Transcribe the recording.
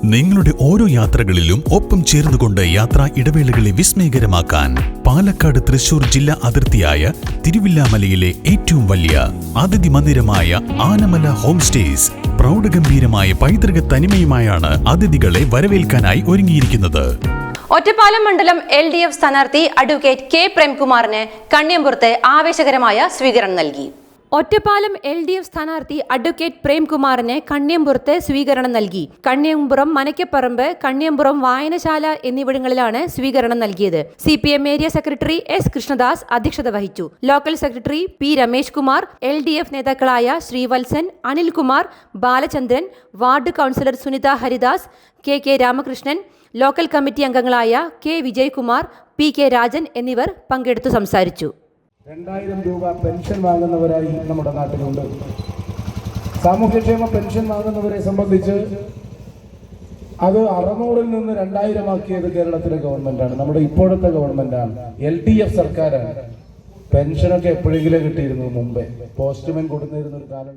നിങ്ങളുടെ ഓരോ യാത്രകളിലും ഒപ്പം ചേർന്നുകൊണ്ട് യാത്രാ ഇടവേളകളെ വിസ്മയകരമാക്കാൻ പാലക്കാട് തൃശൂർ ജില്ലാ അതിർത്തിയായ തിരുവില്ലാമലയിലെ ഏറ്റവും വലിയ അതിഥി മന്ദിരമായ ആനമല ഹോം സ്റ്റേസ് പ്രൗഢഗംഭീരമായ പൈതൃക തനിമയുമായാണ് അതിഥികളെ വരവേൽക്കാനായി ഒരുങ്ങിയിരിക്കുന്നത്. ഒറ്റപ്പാലം മണ്ഡലം LDF സ്ഥാനാർത്ഥി അഡ്വക്കേറ്റ് കെ പ്രേംകുമാറിന് കണ്ണിയമ്പുറത്ത് ആവേശകരമായ സ്വീകരണം നൽകി. ഒറ്റപ്പാലം LDF സ്ഥാനാർത്ഥി അഡ്വക്കേറ്റ് പ്രേംകുമാറിന് കണ്ണിയമ്പുറത്ത് സ്വീകരണം നൽകി. കണ്ണിയമ്പുറം, മനക്കപ്പറമ്പ്, കണ്ണിയമ്പുറം വായനശാല എന്നിവിടങ്ങളിലാണ് സ്വീകരണം നൽകിയത്. CPM area secretary S Krishnadas അധ്യക്ഷത വഹിച്ചു. Local secretary P Ramesh Kumar, LDF നേതാക്കളായ Sreevalsan, Anilkumar, Balachandran, ward councillor Sunitha Haridas, KK Ramakrishnan, local committee അംഗങ്ങളായ K വിജയകുമാർ, PK രാജൻ എന്നിവർ പങ്കെടുത്തു സംസാരിച്ചു. 2000 രൂപ പെൻഷൻ വാങ്ങുന്നവരായി നമ്മുടെ നാട്ടിലുണ്ട്. സാമൂഹ്യക്ഷേമ പെൻഷൻ വാങ്ങുന്നവരെ സംബന്ധിച്ച് അത് 600-ൽ നിന്ന് 2000 ആക്കിയത് കേരളത്തിലെ ഗവൺമെന്റാണ്, നമ്മുടെ ഇപ്പോഴത്തെ ഗവൺമെന്റാണ്, LDF സർക്കാരാണ്. പെൻഷനൊക്കെ എപ്പോഴെങ്കിലും കിട്ടിയിരുന്നു, മുമ്പേ പോസ്റ്റ്മാൻ കൊടുത്തിരുന്ന ഒരു കാലം.